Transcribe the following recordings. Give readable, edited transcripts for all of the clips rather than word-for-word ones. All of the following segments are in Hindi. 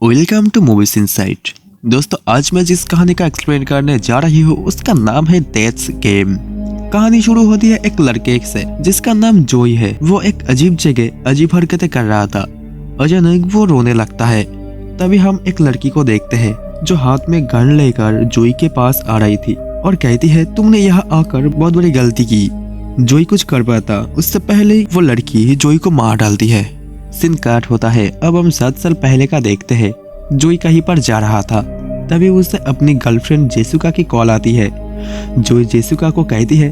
Welcome to movies insight. दोस्तों, आज मैं जिस कहानी का एक्सप्लेन करने जा रही हूँ उसका नाम है डेथ्स गेम। कहानी शुरू होती है एक लड़के से जिसका नाम जोई है। वो एक अजीब जगह अजीब हरकतें कर रहा था। अचानक वो रोने लगता है। तभी हम एक लड़की को देखते हैं जो हाथ में गन लेकर जोई के पास आ रही थी और कहती है, तुमने यहाँ आकर बहुत बड़ी गलती की। जोई कुछ कर पाता उससे पहले वो लड़की जोई को मार डालती है। सीन काट होता है। अब हम 7 साल पहले का देखते हैं। जोई कहीं पर जा रहा था, तभी उसे अपनी गर्लफ्रेंड जेसुका की कॉल आती है। जोई जेसुका को कहती है,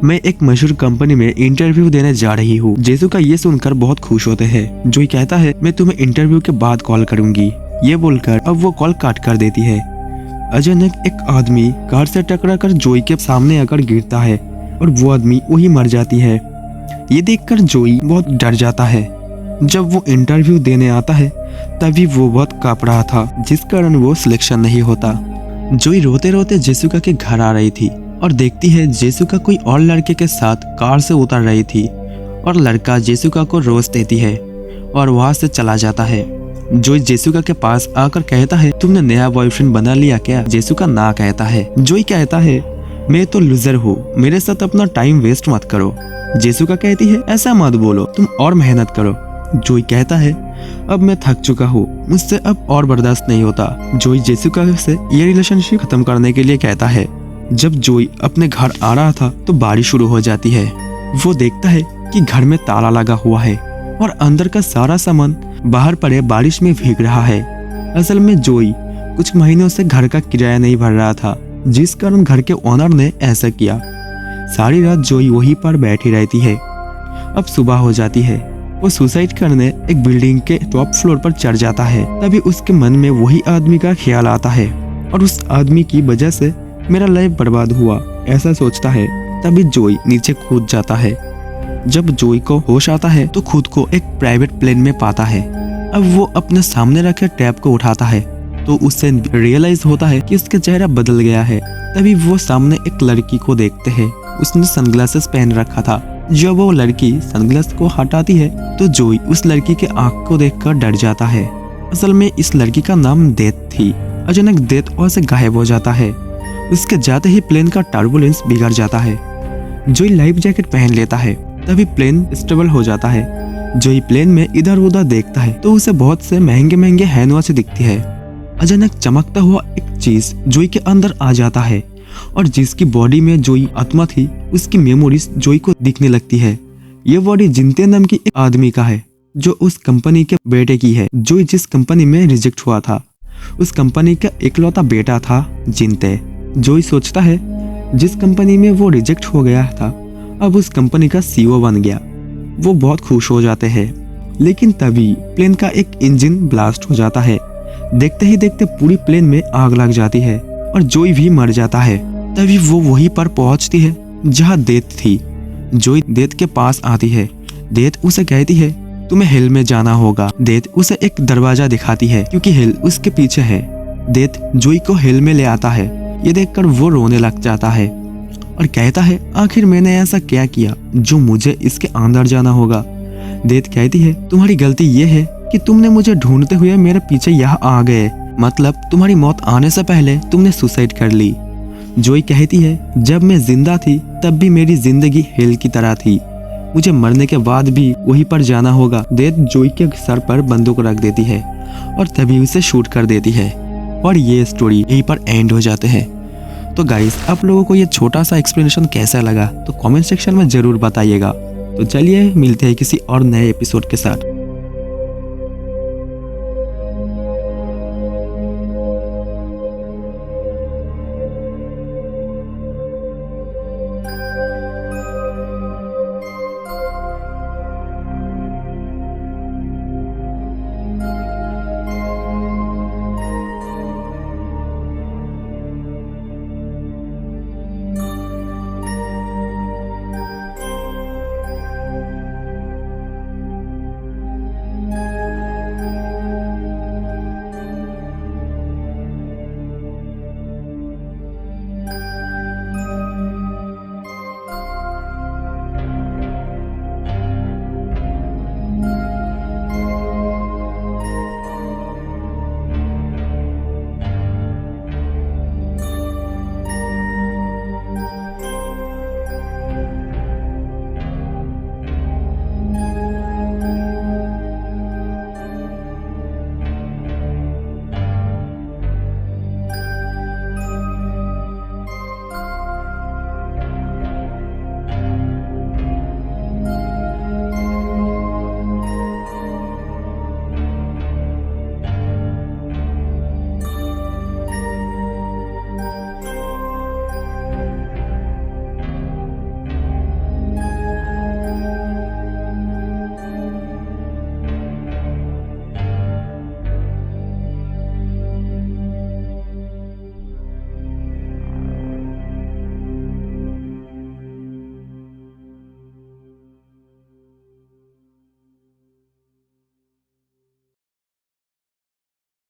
मैं एक मशहूर कंपनी में इंटरव्यू देने जा रही हूँ। जेसुका ये सुनकर बहुत खुश होते हैं। जोई कहता है, मैं तुम्हें इंटरव्यू के बाद कॉल करूंगी। ये बोलकर अब वो कॉल काट कर देती है। अचानक एक आदमी कार से टकराकर जोई के सामने आकर गिरता है और वो आदमी वही मर जाती है। ये देखकर जोई बहुत डर जाता है। जब वो इंटरव्यू देने आता है तभी वो बहुत कांप रहा था, जिस कारण वो सिलेक्शन नहीं होता। जोई रोते रोते जेसुका के घर आ रही थी और देखती है जेसुका कोई और लड़के के साथ कार से उतर रही थी और लड़का जेसुका को रोज देती है और वहां से चला जाता है। जोई जेसुका के पास आकर कहता है, तुमने नया बॉयफ्रेंड बना लिया क्या? जेसुका ना कहता है। जोई कहता है, मैं तो लूजर हूँ, मेरे साथ अपना टाइम वेस्ट मत करो। जेसुका कहती है, ऐसा मत बोलो, तुम और मेहनत करो। जोई कहता है, अब मैं थक चुका हूँ, मुझसे अब और बर्दाश्त नहीं होता। जोई जेसुका से ये रिलेशनशिप खत्म करने के लिए कहता है। जब जोई अपने घर आ रहा था तो बारिश शुरू हो जाती है। वो देखता है कि घर में ताला लगा हुआ है और अंदर का सारा सामान बाहर पड़े बारिश में भीग रहा है। असल में जोई कुछ महीनों से घर का किराया नहीं भर रहा था, जिस कारण घर के ओनर ने ऐसा किया। सारी रात जोई वहीं पर बैठी रहती है। अब सुबह हो जाती है। वो सुसाइड करने एक बिल्डिंग के टॉप फ्लोर पर चढ़ जाता है। तभी उसके मन में वही आदमी का ख्याल आता है और उस आदमी की वजह से मेरा लाइफ बर्बाद हुआ, ऐसा सोचता है। तभी जोई नीचे कूद जाता है। जब जोई को होश आता है तो खुद को एक प्राइवेट प्लेन में पाता है। अब वो अपने सामने रखे टैब को उठाता है तो उससे रियलाइज होता है कि उसका चेहरा बदल गया है। तभी वो सामने एक लड़की को देखते हैं। उसने सनग्लासेस पहन रखा था। जब वो लड़की सनग्लास को हटाती है तो जोई उस लड़की के आंख को देखकर डर जाता है। असल में इस लड़की का नाम डेथ थी। अचानक डेथ वहां से गायब हो जाता है। उसके जाते ही प्लेन का टर्बुलेंस बिगड़ जाता है। जोई लाइफ जैकेट पहन लेता है। तभी प्लेन स्टेबल हो जाता है। जोई प्लेन में इधर उधर देखता है तो उसे बहुत से महंगे महंगे हैंड वॉच दिखती है। अचानक चमकता हुआ एक चीज जोई के अंदर आ जाता है और जिसकी बॉडी में जोई आत्मा थी उसकी मेमोरीज जोई को दिखने लगती है। ये बॉडी जिनते नाम की एक आदमी का है जो उस कंपनी के बेटे की है। जोई जिस कंपनी में रिजेक्ट हुआ था उस कंपनी का इकलौता बेटा था जिनते। जोई सोचता है जिस कंपनी में वो रिजेक्ट हो गया था अब उस कंपनी का सीईओ बन गया। वो बहुत खुश हो जाते हैं। लेकिन तभी प्लेन का एक इंजन ब्लास्ट हो जाता है। देखते ही देखते पूरी प्लेन में आग लग जाती है और जोई भी मर जाता है। तभी वो वहीं पर पहुंचती है जहां डेथ थी। जोई डेथ के पास आती है। डेथ उसे कहती है, तुम्हें हेल में जाना होगा। डेथ उसे एक दरवाजा दिखाती है क्योंकि हेल उसके पीछे है। डेथ जोई को हेल में ले आता है। ये देखकर वो रोने लग जाता है और कहता है, आखिर मैंने ऐसा क्या किया जो मुझे इसके अंदर जाना होगा। डेथ कहती है, तुम्हारी गलती ये है कि तुमने मुझे ढूंढते हुए मेरे पीछे यहाँ आ गए, मतलब तुम्हारी मौत आने से पहले तुमने सुसाइड कर ली। जोई कहती है, जब मैं जिंदा थी तब भी मेरी जिंदगी हेल की तरह थी, मुझे मरने के बाद भी वहीं पर जाना होगा। डेथ जोई के सर पर बंदूक रख देती है और तभी उसे शूट कर देती है और ये स्टोरी यहीं पर एंड हो जाते हैं। तो गाइस, आप लोगों को ये छोटा सा एक्सप्लेनेशन कैसा लगा तो कमेंट सेक्शन में जरूर बताइएगा। तो चलिए मिलते हैं किसी और नए एपिसोड के साथ।